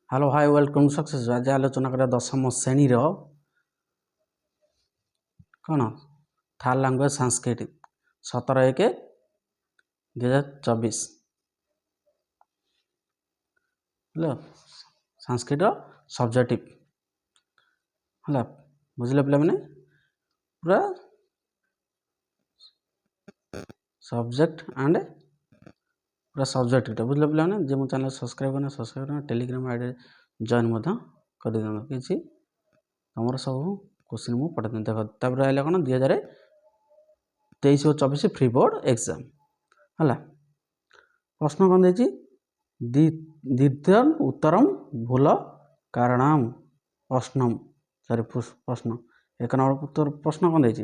Hello hi welcome success. आज आलोचना करा दशम श्रेणी कौन third language Sanskrit 17/1/2024 hello Sanskrit subjective है बुझे पे मैंने पूरा सब्जेक्ट एंड पूरा सब्जेक्ट बुझे पे मैंने जो चैनल सब्सक्राइब करना टेलीग्राम आईडी जॉइन कर कि तुम सब क्वेश्चन मुझे पढ़े देख तापर आइला कौन 2023 और 24 फ्री बोर्ड एग्जाम है प्रश्न कौन देती द्वितीयम उत्तरम भूल कारणम प्रश्नम सॉरी प्रश्न 1 नंबर उत्तर प्रश्न कौन देती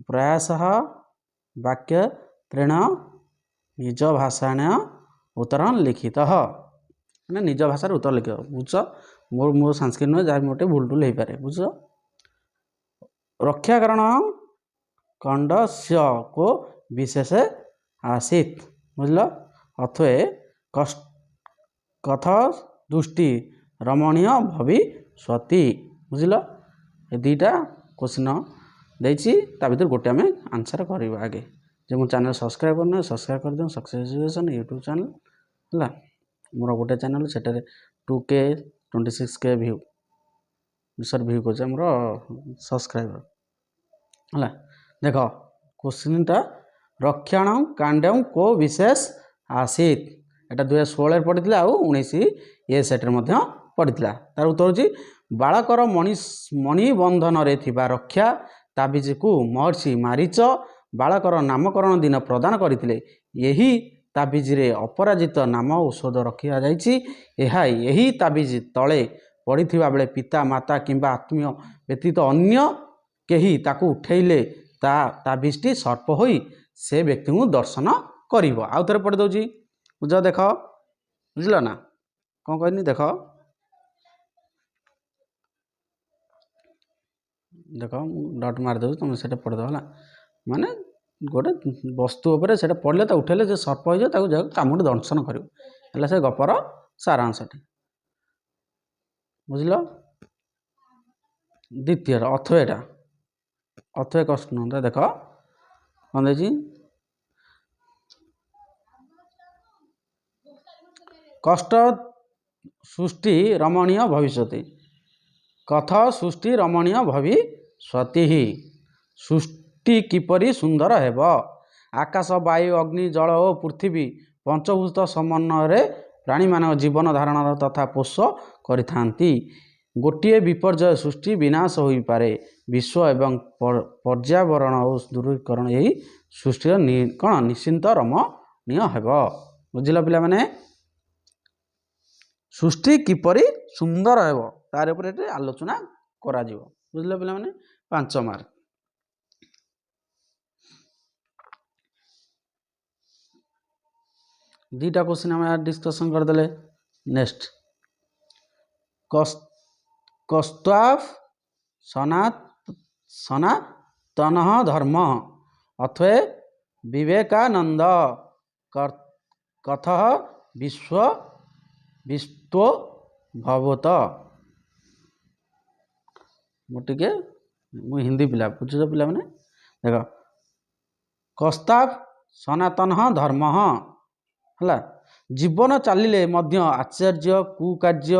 प्रयासः वाक्य त्रेण निज भाषाण उत्तर लिखित मैंने निज भाषार उत्तर लिख बुझ मोर संस्कृत नुहे जहाँ मोटे भूल टूल हो पारे बुझ रक्षाकरण खंडस्य को विशेष आसीत बुझल अथे कथ दृष्टि रमणीय भविष्यति बुझल ये दुईटा क्वेश्चन देती भर गोटे आम आंसर करवा आगे जो मो चैनल सब्सक्राइब करना सब्सक्राइब कर दियो सक्सेस एजुकेशन यूट्यूब चैनल है मोर गोटे चैनल से 2K 26K view sir view कर सब्सक्राइबर है देख क्वेश्चन टा रक्षण कांडम को विशेष आसीत एटा 2016 पढ़ी आउ 19 सेट्रे पढ़ी तार उत्तर हूँ बालकर मणिबंधन रक्षा ताबिज को महर्षि मारीच बालकर नामकरण दिन प्रदान करते यही ताबिज रे अपराजित नाम औषध रखा यही ताबिज तले पड़ी बेले पिता माता किंबा आत्मीय व्यतीत अन्य केही ताकू उठेले ताबिजटी सर्प होई से व्यक्ति को दर्शन करिवो आउ थे पढ़ी दौची बुझ देख बुझल ना कौन कहनी देख देख डट मारिदेव तुम से पढ़ीद है माने गोटे वस्तु उपर से पढ़ले उठेले जो सर्प हो जाए कामुटी दर्शन कर से गपर सारांश बुझल द्वितीय अथवेटा अथवे कष्ट देख कौन देखी कष्ट सृष्टि रमणीय भविष्यति कथ सृष्टि रमणीय भविष्यति सृष्टि किपरि सुंदर हेब आकाश वायु अग्नि जल और पृथ्वी पंचभूत समन्वय प्राणी मान जीवन धारण तथा पोष करिथांती गोटे विपर्यय सृष्टि विनाश हो पारे विश्व एवं पर्यावरण और दूरीकरण यही सृष्टि कौन निश्चिंत रमणीय हेब बुझिल पिला माने सृष्टि किपरि सुंदर हेब तार उपर आलोचना करा जिवो बुझिल पिला माने 5 मार्क दुईटा क्वेश्चन आम डिस्कसन करदे नेक्स्ट कस्त्वाफ सनातन धर्म अथवे विवेकानंद कथ विश्व भवत मुझे हिंदी पिला बुझ पिला मैंने देख कस्ताफ सनातन धर्म है जीवन चलिले मध्य आश्चर्य कुकार्य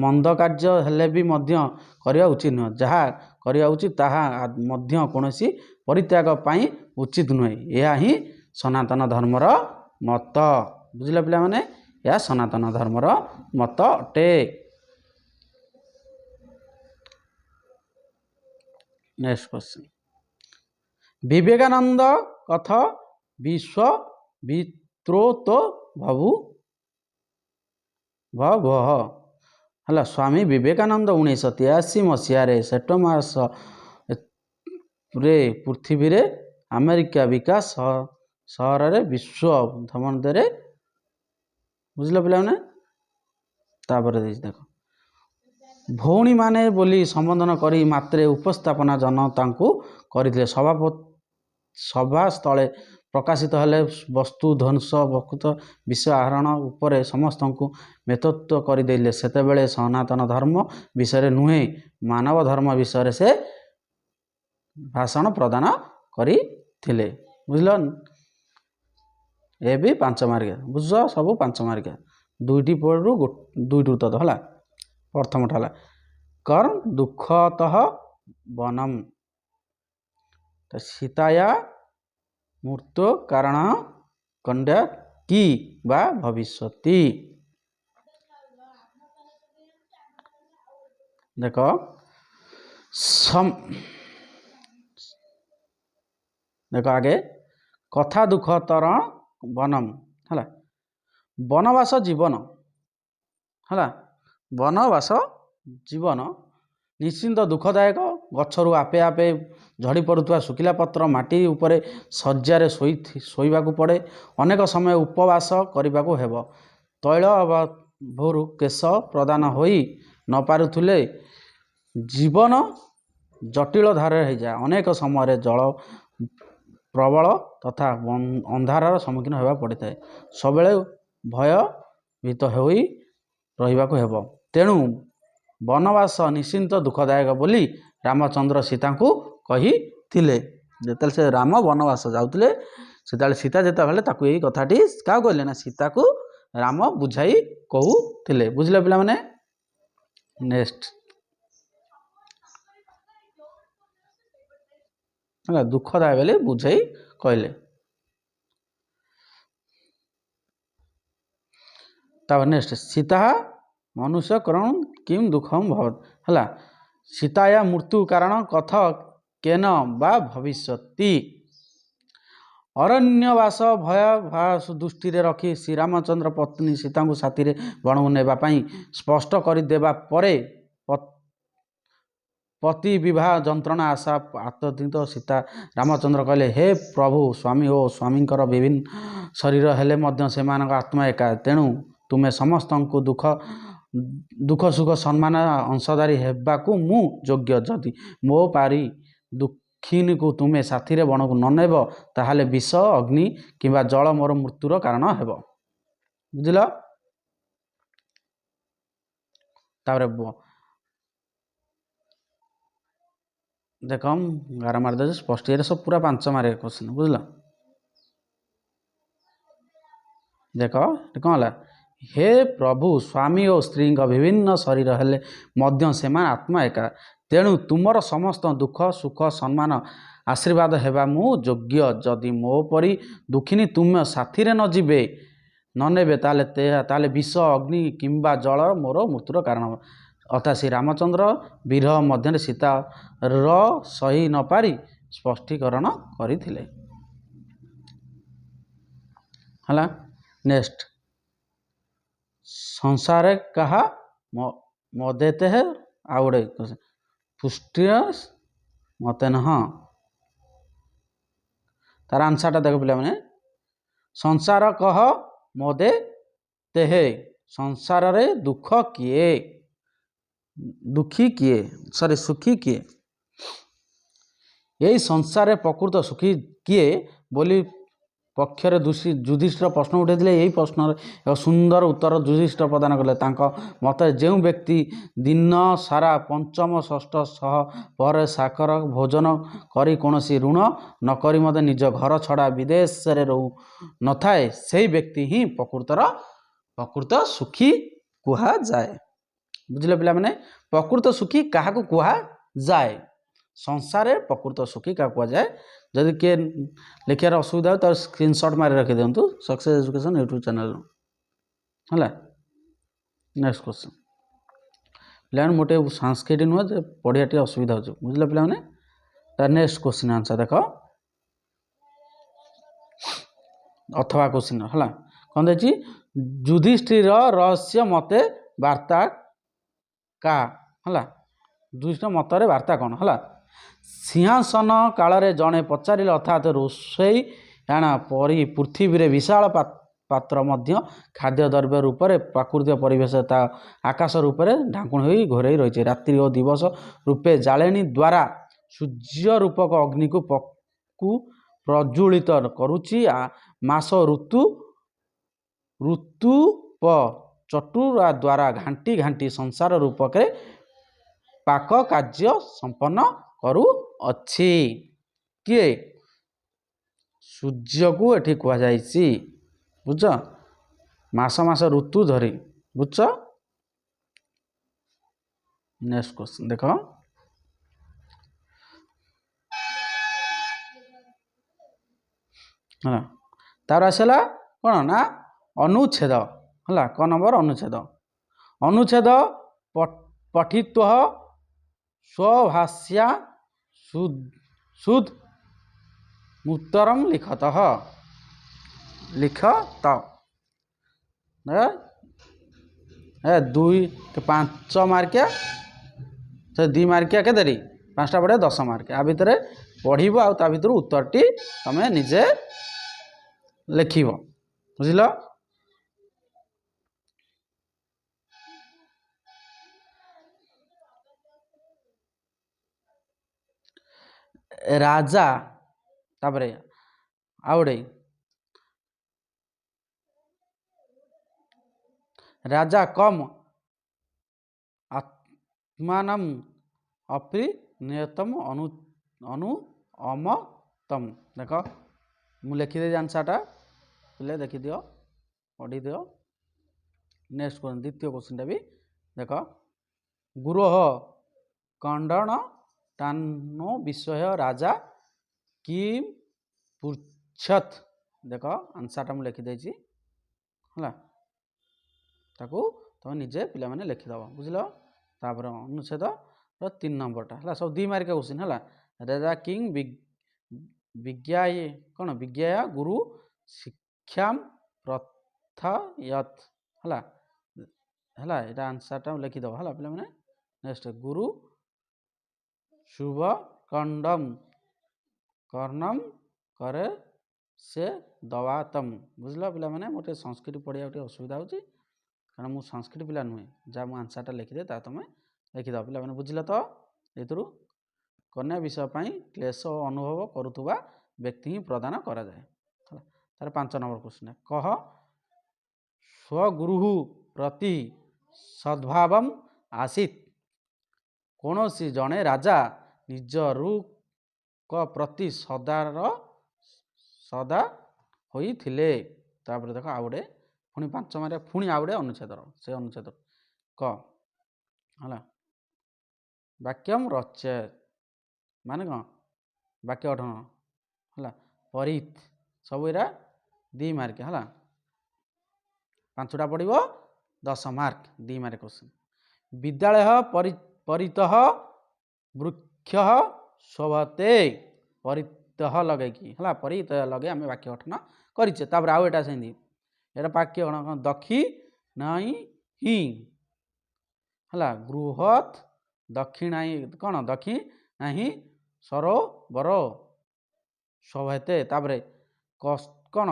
मंद कार्य हेले भी मध्य करवा उचित नुह जहाँ करवा उचित ताहा मध्य कौनसी परित्याग पाई उचित नुहे यह ही सनातन धर्मर मत बुझिल पिला माने यह सनातन धर्मर मत अटे नेक्स्ट क्वेश्चन विवेकानंद कथ विश्व वित्रोत भव है स्वामी विवेकानंद 1983 मसीह सेप्टेम्बर पृथ्वी रे अमेरिका विकास सहर रे विश्व भ्रमण दे बुझल पिला तापर देख भौणी माने बोली संबोधन करी मात्रे उपस्थापना जनता को करते सभा स्थले ପ୍ରକାଶିତ ହେଲେ ବସ୍ତୁ ଧ୍ୱଂସ ବକୃତ ବିଷୟ ଆହରଣ ଉପରେ ସମସ୍ତଙ୍କୁ ମେତତ୍ୱ କରିଦେଲେ ସେତେବେଳେ ସନାତନ ଧର୍ମ ବିଷୟରେ ନୁହେଁ ମାନବ ଧର୍ମ ବିଷୟରେ ସେ ଭାଷଣ ପ୍ରଦାନ କରିଥିଲେ। ବୁଝିଲ, ଏ ବି 5 ମାର୍କିଆ। ବୁଝ, ସବୁ 5 ମାର୍କିଆ। 2ଟି ପଡ଼ୁ 2ଟି ଉତ୍ତର ହେଲା। ପ୍ରଥମଟା ହେଲା କର୍ମ ଦୁଃଖତଃ ବନମ୍, ତ ସୀତାୟା ମୃତ୍ୟୁ କାରଣ କଣ୍ଡା କି ବା ଭବିଷ୍ୟତି। ଦେଖ ଦେଖ ଆଗେ କଥା ଦୁଃଖତର ବନମ୍ ହେଲା, ବନବାସ ଜୀବନ ହେଲା, ବନବାସ ଜୀବନ ନିଶ୍ଚିନ୍ତ ଦୁଃଖଦାୟକ। ଗଛରୁ ଆପେ ଆପେ ଝଡ଼ି ପଡ଼ୁଥିବା ଶୁଖିଲା ପତ୍ର, ମାଟି ଉପରେ ଶଯ୍ୟାରେ ଶୋଇବାକୁ ପଡ଼େ, ଅନେକ ସମୟ ଉପବାସ କରିବାକୁ ହେବ, ତୈଳ ଭୋରୁ କେଶ ପ୍ରଦାନ ହୋଇ ନ ପାରୁଥିଲେ ଜୀବନ ଜଟିଳ ଧାରରେ ହେଇଯାଏ, ଅନେକ ସମୟରେ ଜଳ ପ୍ରବଳ ତଥା ଅନ୍ଧାରର ସମ୍ମୁଖୀନ ହେବାକୁ ପଡ଼ିଥାଏ, ସବୁବେଳେ ଭୟଭୀତ ହୋଇ ରହିବାକୁ ହେବ। ତେଣୁ ବନବାସ ନିଶ୍ଚିନ୍ତ ଦୁଃଖଦାୟକ ବୋଲି ରାମଚନ୍ଦ୍ର ସୀତାଙ୍କୁ କହିଥିଲେ। ଯେତେବେଳେ ସେ ରାମ ବନବାସ ଯାଉଥିଲେ ସେତେବେଳେ ସୀତା ଯେତେବେଳେ ତାକୁ ଏଇ କଥାଟି କାହାକୁ କହିଲେ ନା ସୀତାକୁ ରାମ ବୁଝାଇ କହୁଥିଲେ। ବୁଝିଲେ ପିଲାମାନେ? ନେକ୍ସଟ ହେଲା, ଦୁଃଖଦାୟକ ବୋଲି ବୁଝାଇ କହିଲେ। ତାପରେ ନେକ୍ସଟ ସୀତା ମନୁଷ୍ୟ କରଣ କିମ୍ ଦୁଃଖମ ଭବତ୍ ହେଲା, ସୀତାୟା ମୃତ୍ୟୁ କାରଣ କଥ କେନ ବା ଭବିଷ୍ୟତି। ଅରଣ୍ୟବାସ ଭୟାଭାସ ଦୃଷ୍ଟିରେ ରଖି ଶ୍ରୀରାମଚନ୍ଦ୍ର ପତ୍ନୀ ସୀତାଙ୍କୁ ସାଥିରେ ବଣକୁ ନେବା ପାଇଁ ସ୍ପଷ୍ଟ କରିଦେବା ପରେ ପତି ବିବାହ ଯନ୍ତ୍ରଣା ଆଶା ଆତଙ୍କିତ ସୀତା ରାମଚନ୍ଦ୍ର କହିଲେ, ହେ ପ୍ରଭୁ, ସ୍ୱାମୀ ଓ ସ୍ୱାମୀଙ୍କର ବିଭିନ୍ନ ଶରୀର ହେଲେ ମଧ୍ୟ ସେମାନଙ୍କ ଆତ୍ମା ଏକା, ତେଣୁ ତୁମେ ସମସ୍ତଙ୍କୁ ଦୁଃଖ ସୁଖ ସମ୍ମାନ ଅଂଶଧାରୀ ହେବାକୁ ମୁଁ ଯୋଗ୍ୟ। ଯଦି ମୋ ପାରି ଦୁଃଖିନୀକୁ ତୁମେ ସାଥିରେ ବଣକୁ ନ ନେବ ତାହେଲେ ବିଷ ଅଗ୍ନି କିମ୍ବା ଜଳ ମୋର ମୃତ୍ୟୁର କାରଣ ହେବ। ବୁଝିଲ? ତାପରେ ଦେଖ ଗାର ମାରିଦେଉଛି ସ୍ପଷ୍ଟ, ଏଇଟା ସବୁ ପୁରା 5 ମାର୍କିଆ କ୍ୱେଶ୍ଚିନ୍। ବୁଝିଲ? ଦେଖ ଏଠି କ'ଣ ହେଲା, ହେ ପ୍ରଭୁ, ସ୍ୱାମୀ ଓ ସ୍ତ୍ରୀଙ୍କ ବିଭିନ୍ନ ଶରୀର ହେଲେ ମଧ୍ୟ ସେମାନେ ଆତ୍ମା ଏକା, ତେଣୁ ତୁମର ସମସ୍ତ ଦୁଃଖ ସୁଖ ସମ୍ମାନ ଆଶୀର୍ବାଦ ହେବା ମୁଁ ଯୋଗ୍ୟ। ଯଦି ମୋ ପରି ଦୁଃଖିନୀ ତୁମ ସାଥିରେ ନ ନେବେ ତାହେଲେ ବିଷ ଅଗ୍ନି କିମ୍ବା ଜଳ ମୋର ମୃତ୍ୟୁର କାରଣ ହେବ। ଅର୍ଥାତ୍ ଶ୍ରୀ ରାମଚନ୍ଦ୍ର ବିରହ ମଧ୍ୟରେ ସୀତାର ସହି ନ ପାରି ସ୍ପଷ୍ଟୀକରଣ କରିଥିଲେ। ହେଲା, ନେକ୍ସଟ ସଂସାରେ କାହା ମଦେତେ ହେ, ଆଉ ଗୋଟେ ପୁଷ୍ଟିର ମତେ ନହ, ତାର ଆନ୍ସରଟା ଦେଖ ପିଲାମାନେ, ସଂସାର କହ ମଦେ ତେହେ, ସଂସାରରେ ସୁଖୀ କିଏ? ଏହି ସଂସାରରେ ପ୍ରକୃତ ସୁଖୀ କିଏ ବୋଲି ପକ୍ଷରେ ଯୁଧିଷ୍ଠିର ପ୍ରଶ୍ନ ଉଠାଇଥିଲେ। ଏହି ପ୍ରଶ୍ନର ଏକ ସୁନ୍ଦର ଉତ୍ତର ଯୁଧିଷ୍ଠିର ପ୍ରଦାନ କଲେ। ତାଙ୍କ ମତରେ ଯେଉଁ ବ୍ୟକ୍ତି ଦିନ ସାରା ପଞ୍ଚମ ଷଷ୍ଠ ସହ ପରେ ସାକର ଭୋଜନ କରି କୌଣସି ଋଣ ନ କରି ମଧ୍ୟ ନିଜ ଘର ଛଡ଼ା ବିଦେଶରେ ରହୁ ନଥାଏ ସେହି ବ୍ୟକ୍ତି ହିଁ ପ୍ରକୃତ ସୁଖୀ କୁହାଯାଏ। ବୁଝିଲେ ପିଲାମାନେ? ପ୍ରକୃତ ସୁଖୀ କାହାକୁ କୁହାଯାଏ? ସଂସାରରେ ପ୍ରକୃତ ସୁଖୀ କାହାକୁ କୁହାଯାଏ? ଯଦି କିଏ ଲେଖିବାର ଅସୁବିଧା ହୁଏ ତାର ସ୍କ୍ରିନଶଟ୍ ମାରି ରଖିଦିଅନ୍ତୁ ସକ୍ସେସ୍ ଏଜୁକେସନ୍ ୟୁଟ୍ୟୁବ୍ ଚ୍ୟାନେଲରୁ। ହେଲା, ନେକ୍ସଟ କ୍ୱେଶ୍ଚନ୍। ପିଲାମାନେ ମୋର ଟିକେ ସାଂସ୍କ୍ରିଟ ନୁହେଁ ଯେ ପଢ଼ିବା ଟିକେ ଅସୁବିଧା ହେଉଛି। ବୁଝିଲେ ପିଲାମାନେ? ତାର ନେକ୍ସଟ କ୍ୱେଶ୍ଚନ୍ ଆନ୍ସର ଦେଖ, ଅଥବା କ୍ୱେଶ୍ଚନ୍ ହେଲା କ'ଣ ଦେଇଛି, ଯୁଧିଷ୍ଠିର ରହସ୍ୟ ମତେ ବାର୍ତ୍ତା କା ହେଲା, ଯୁଧିଷ୍ଠିର ମତରେ ବାର୍ତ୍ତା କ'ଣ ହେଲା, ସିଂହାସନ କାଳରେ ଜଣେ ପଚାରିଲେ ଅର୍ଥାତ୍ ରୋଷେଇ ଆଣା ପରି ପୃଥିବୀରେ ବିଶାଳ ପାତ୍ର ମଧ୍ୟ ଖାଦ୍ୟଦ୍ରବ୍ୟ ରୂପରେ ପ୍ରାକୃତିକ ପରିବେଶ ତା ଆକାଶ ରୂପରେ ଢାଙ୍କୁଣି ହୋଇ ଘୋରେଇ ରହିଛି, ରାତ୍ରି ଓ ଦିବସ ରୂପେ ଜାଳେଣୀ ଦ୍ୱାରା ସୂର୍ଯ୍ୟ ରୂପକ ଅଗ୍ନିକୁ ପ୍ରଜ୍ୱଳିତ କରୁଛି। ମାସ ଋତୁ ଋତୁପ ଚଟୁରା ଦ୍ୱାରା ଘାଣ୍ଟି ଘାଣ୍ଟି ସଂସାର ରୂପକେ ପାକ କାର୍ଯ୍ୟ ସମ୍ପନ୍ନ କରୁଅଛି। କିଏ? ସୂର୍ଯ୍ୟକୁ ଏଠି କୁହାଯାଇଛି। ବୁଝ? ମାସ ମାସ ଋତୁ ଧରି। ବୁଝ? ନେକ୍ସଟ କ୍ୱେଶ୍ଚନ ଦେଖ। ହେଲା, ତାର ଆସିଲା କ'ଣ ନା ଅନୁଚ୍ଛେଦ। ହେଲା, କ ନମ୍ବର ଅନୁଚ୍ଛେଦ। ଅନୁଚ୍ଛେଦ ପଠିତ୍ୱ ସ୍ୱଭାଷ୍ୟା ସୁଦ୍ ଉତ୍ତରମ୍ ଲିଖତଃ। ଲିଖତ 5 ମାର୍କିଆ 2 ମାର୍କିଆ କେତେଟି 5ଟା ପଢ଼ିବ 10 ମାର୍କିଆ। ଆ ଭିତରେ ପଢ଼ିବ ଆଉ ତା ଭିତରୁ ଉତ୍ତରଟି ତମେ ନିଜେ ଲେଖିବ। ବୁଝିଲ? ରାଜା, ତାପରେ ଆଉ ଗୋଟେ ରାଜା କମ୍ ଆତ୍ମାନମ୍ ଅପରିନିୟତମ୍ ଅମତମ୍। ଦେଖ ମୁଁ ଲେଖିଦେଇଛି ଆନ୍ସରଟା, ପିଲେ ଦେଖିଦିଅ, ପଢ଼ିଦିଅ। ନେକ୍ସଟ କ୍ୱେଶ୍ଚନ, ଦ୍ୱିତୀୟ କ୍ୱେଶ୍ଚନଟା ବି ଦେଖ। ଗୁରୋହ ଖଣ୍ଡନ ତାନୋ ବିଷୟ ରାଜା କିମ୍ ପୃଚ୍ଛତ୍। ଦେଖ ଆନ୍ସରଟା ମୁଁ ଲେଖିଦେଇଛି। ହେଲା, ତାକୁ ତମେ ନିଜେ ପିଲାମାନେ ଲେଖିଦେବ। ବୁଝିଲ? ତାପରେ ଅନୁଚ୍ଛେଦର 3 ନମ୍ବରଟା ହେଲା, ସବୁ 2 ମାର୍କିଆ କ୍ୱେଶ୍ଚନ। ହେଲା, ରାଜା କିଂ ବିଜ୍ଞାୟ କ'ଣ ବିଜ୍ଞାୟ ଗୁରୁ ଶିକ୍ଷାମ୍ ପ୍ରଥୟତ୍। ହେଲା, ହେଲା ଏଇଟା ଆନ୍ସରଟା ଲେଖିଦେବ। ହେଲା ପିଲାମାନେ। ନେକ୍ସଟ, ଗୁରୁ ଶୁଭ କଣ୍ଡମ୍ କର୍ଣ୍ଣମ୍ କରେ ସେ ଦବାତମ୍। ବୁଝିଲ ପିଲାମାନେ? ମୋର ଟିକେ ସଂସ୍କୃତ ପଢ଼ିବାକୁ ଟିକେ ଅସୁବିଧା ହେଉଛି, କାରଣ ମୁଁ ସଂସ୍କୃତ ପିଲା ନୁହେଁ। ଯାହା ମୁଁ ଆନ୍ସରଟା ଲେଖିଦିଏ ତାହା ତମେ ଲେଖିଦେବ। ପିଲାମାନେ ବୁଝିଲ ତ? ଏଥିରୁ କନ୍ୟା ବିଷୟ ପାଇଁ କ୍ଲେଶ ଓ ଅନୁଭବ କରୁଥିବା ବ୍ୟକ୍ତି ହିଁ ପ୍ରଦାନ କରାଯାଏ। ହେଲା, ତାର 5 ନମ୍ବର କ୍ୱେଶ୍ଚନ। କହ ସ୍ୱଗୁରୁଃ ପ୍ରତି ସଦ୍ଭାବମ୍ ଆସୀତ୍। କୌଣସି ଜଣେ ରାଜା ନିଜ ଗୁରୁଙ୍କ ପ୍ରତି ସଦା ହୋଇଥିଲେ। ତାପରେ ଦେଖ ଆଉ ଗୋଟେ ପୁଣି 5 ମାର୍କିଆ, ପୁଣି ଆଉ ଗୋଟେ ଅନୁଚ୍ଛେଦର, ସେ ଅନୁଚ୍ଛେଦ କ। ହେଲା, ବାକ୍ୟମ୍ ରଚୟତ୍ ମାନେ କ'ଣ ବାକ୍ୟ ଗଠନ। ହେଲା, ପରିତ୍ ସବୁ ଏରା 2 ମାର୍କିଆ। ହେଲା, 5ଟା ପଡ଼ିବ 10 ମାର୍କ, 2 ମାର୍କ କ୍ୱେଶ୍ଚନ। ବିଦ୍ୟାଳୟ ପରିତଃ ବୃକ୍ଷଃ ଶୋଭତେ। ପରିତଃ ଲଗେଇକି, ହେଲା, ପରିତଃ ଲଗେଇ ଆମେ ବାକ୍ୟ ଗଠନ କରିଛେ। ତାପରେ ଆଉ ଏଟା ସେମିତି, ଏଟା ବାକ୍ୟ କ'ଣ ଦକ୍ଷିଣାଇ ହିଁ। ହେଲା, ବୃହତ୍ ଦକ୍ଷିଣାଇ କ'ଣ ଦକ୍ଷିଣାହି ସରୋବର ଶୋଭତେ। ତାପରେ କ'ଣ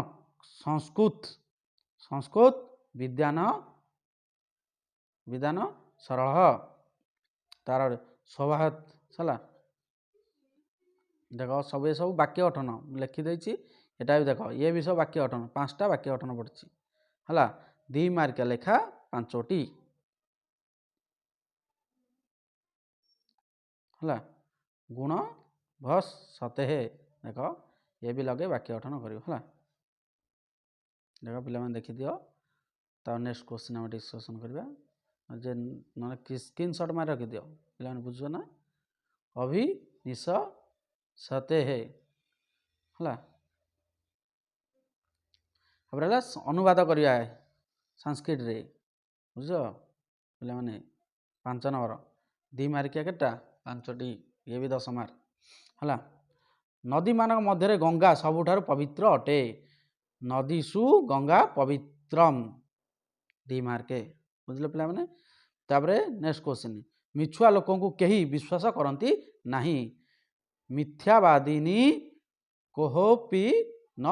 ସଂସ୍କୃତ ବିଧାନ ସରଳ। ତାର ଶୋଭାତ। ହେଲା, ଦେଖ ସବୁ ଏ ସବୁ ବାକ୍ୟ ଗଠନ ଲେଖିଦେଇଛି। ଏଟା ବି ଦେଖ, ଇଏ ବି ସବୁ ବାକ୍ୟ ଗଠନ, 5ଟା ବାକ୍ୟ ଗଠନ ପଡ଼ିଛି। ହେଲା, 2 ମାର୍କିଆ ଲେଖା 5ଟି। ହେଲା, ଗୁଣ ଭସ୍ ସତେଃ। ଦେଖ ଏ ବି ଲଗେଇ ବାକ୍ୟ ଗଠନ କରିବ। ହେଲା, ଦେଖ ପିଲାମାନେ ଦେଖିଦିଅ। ତାର ନେକ୍ସଟ କ୍ୱେଶ୍ଚନ ଆମେ ଡିସ୍କସନ୍ କରିବା। ଯେ ନହେଲେ ସ୍କ୍ରିନଶଟ ମାରି ରଖିଦିଅ, ପିଲାମାନେ ବୁଝୁଛ ନା? ଅଭିନିଶ ସତେଃ। ହେଲା, ତାପରେ ହେଲା ଅନୁବାଦ କରିବା ସଂସ୍କୃତରେ। ବୁଝ ପିଲାମାନେ? 5 ନମ୍ବର, 2 ମାର୍କିଆ କେତେଟା 5ଟି, ଇଏ ବି 10 ମାର୍କ। ହେଲା, ନଦୀମାନଙ୍କ ମଧ୍ୟରେ ଗଙ୍ଗା ସବୁଠାରୁ ପବିତ୍ର ଅଟେ। ନଦୀଷୁ ଗଙ୍ଗା ପବିତ୍ରମ୍, 2 ମାର୍କ। ବୁଝିଲ ପିଲାମାନେ? ତାପରେ ନେକ୍ସଟ କ୍ୱେଶ୍ଚନ, ମିଛୁଆ ଲୋକଙ୍କୁ କେହି ବିଶ୍ୱାସ କରନ୍ତି ନାହିଁ। ମିଥ୍ୟାବାଦିନୀ କୋହପି ନ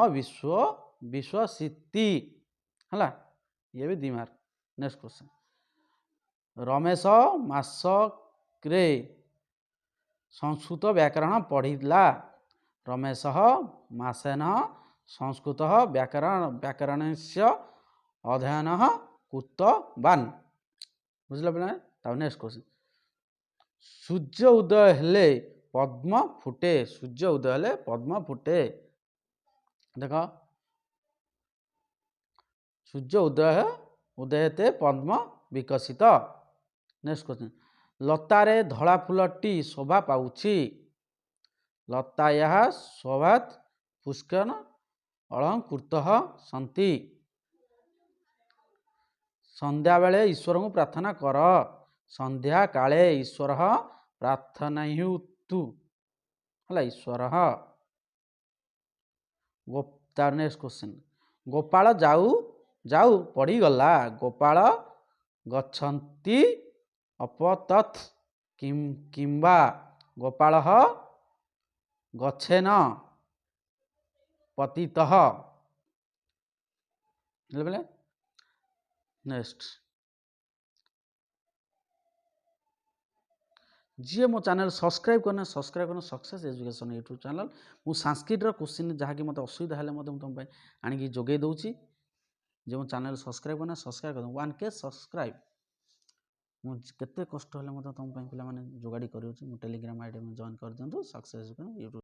ବିଶ୍ୱସିତି। ହେଲା, ଇଏ ବି 2 ମାର୍କ। ନେକ୍ସଟ କ୍ୱେଶ୍ଚନ, ରମେଶ ମାସକରେ ସଂସ୍କୃତ ବ୍ୟାକରଣ ପଢ଼ିଲା। रमेशः मासेनः संस्कृतः व्याकरणस्य अध्ययनः कृतवान्। बुझिल पिला। तापर नेक्स्ट क्वेश्चन, सूर्य उदय हेले पद्म फुटे। सूर्य उदय हेले पद्म फुटे। देख सूर्य उदयते पद्म विकसित। नेक्स्ट क्वेश्चन, लतारे धला फूलटी शोभा पाउछि। लतायाः शोभात् पुष्कन अलंकृतः सन्ति। संध्या बेले ईश्वर को प्रार्थना कर। संध्या काले ईश्वर प्रार्थनायुतु हला ईश्वर। नेक्स्ट क्वेश्चन, गोपाल जाऊ जाऊ पड़ीगला। गोपाल गच्छन्ति अपतत् किंबा गोपाल गच्छेन पतितः। नेक्स्ट, जी मो चैनल सब्सक्राइब करना सक्सेस एजुकेशन यूट्यूब चैनल। मु संस्कृत क्वेश्चन जहाँकि मत असुविधा है तुम आनिकी जोगे दूची। जो मो चैनल सब्सक्राइब करना सब्सक्राइब कर 1K सब्सक्राइब मुझे केते कष्ट है तुम पे पे जोगाड़ी कर टेलीग्राम आईडी में जॉइन कर दिंतु सक्सेस एजुकेशन यूट्यूब।